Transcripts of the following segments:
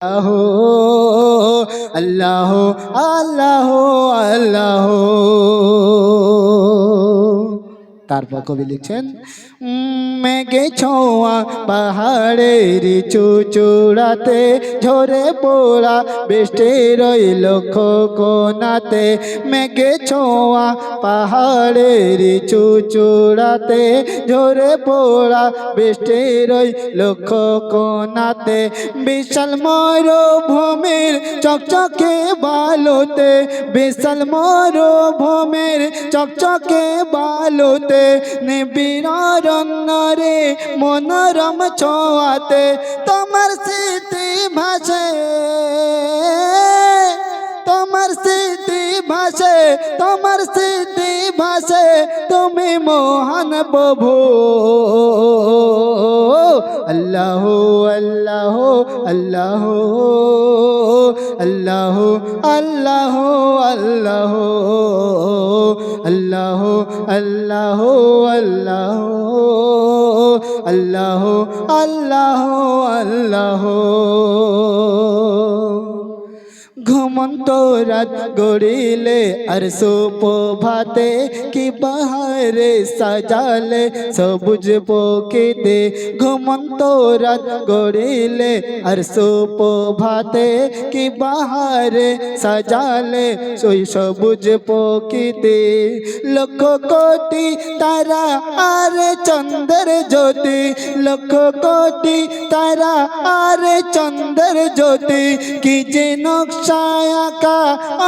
আল্লাহ আল্লাহ আল্লাহ। তারপর কবি লিখছেন মেঘে ছোঁয়া পাহাড়ের চুচূড়াতে ঝরে পড়া বৃষ্টির লক্ষ কোণাতে। মেঘে ছোঁয়া পাহাড়ের চুচূড়াতে ঝরে পড়া বৃষ্টির লক্ষ কোণাতে। বিশাল মরুভূমির চকচকে বালুতে, বিশাল মরুভূমির চকচকে বালুতে, নিবিড় অরণ্যরে মনোরম ছোঁয়াতে তোমার স্মৃতি ভাসে, তোমার স্মৃতি ভাসে, তোমার স্মৃতি ভাসে, তুমি মহান প্রভু। আল্লাহ আল্লাহ আল্লাহ আল্লাহ আল্লাহ আল্লাহ আল্লাহ আল্লাহ আল্লাহ আল্লাহ আল্লাহ আল্লাহ। ঘুমন্ত রাত গড়িলে আর সুপ্রভাতে কি বাহারে সাজালে সবুজ প্রকৃতি। ঘুমন্ত রাত গড়িলে আর সুপ্রভাতে কি বাহারে সাজালে ওই সবুজ প্রকৃতি। লক্ষ কোটি তারা আর চন্দ্রের জ্যোতি, লক্ষ কোটি তারা আর চন্দ্রের জ্যোতি, কি যে নকশা আঁকা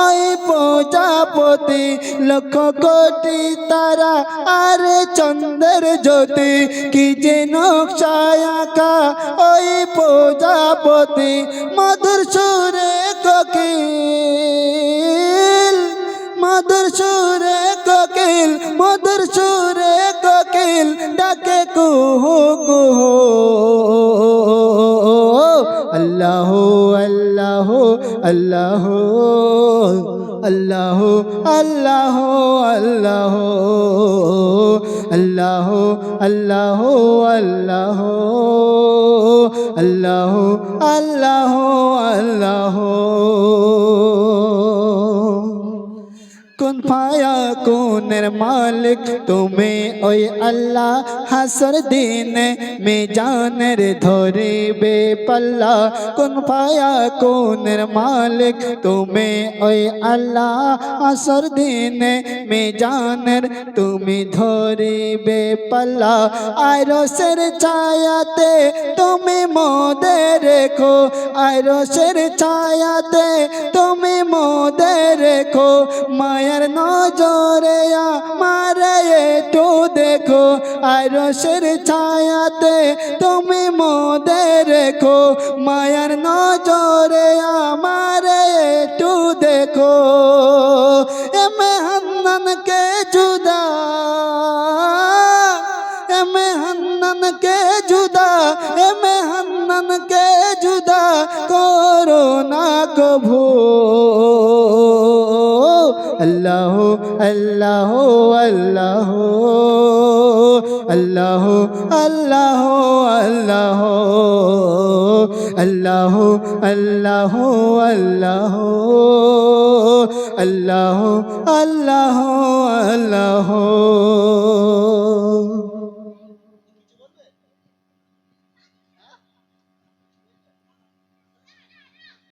ওই প্রজাপতি। লক্ষ কোটি তারা আর চন্দ্রের জ্যোতি, কি যে নকশা আঁকা ওই প্রজাপতি। মধুর সুরে কোকিল, মধুর সুরে কোকিল, মধুর সুরে কোকিল ডাকে কুহু কুহু। আল্লাহ আল্লাহ আল্লাহ আল্লাহ আল্লাহ আল্লাহ আল্লাহ আল্লাহ আল্লাহ আল্লাহ আল্লাহ আল্লাহ। কুন ফায়াকুনের মালিক তুমি ওই আল্লাহ, হাসর দিনে মিজানের ধরিবে পাল্লা। কুন ফায়াকুনের মালিক তুমি ওই আল্লাহ, হাসর দিনে মিজানের তুমি ধরিবে পাল্লা। আরশের ছায়াতে তুমি মোদের রেখো, আরশের ছায়াতে তুমি মোদের রেখো। মায়ার নজরে আমারে একটু দেখো, আরশের ছায়াতে তুমি মোদের রেখো। মায়ার নজরে আমারে একটু দেখো। এ মেহান্নান কে জুদা, এ মেহান্নান কে জুদা, এ মেহান্নান কে জুদা করো না কভু। আল্লাহ আল্লাহ আল্লাহ আল্লাহ আল্লাহ আল্লাহ আল্লাহ আল্লাহ আল্লাহ আল্লাহ আল্লাহ আল্লাহ।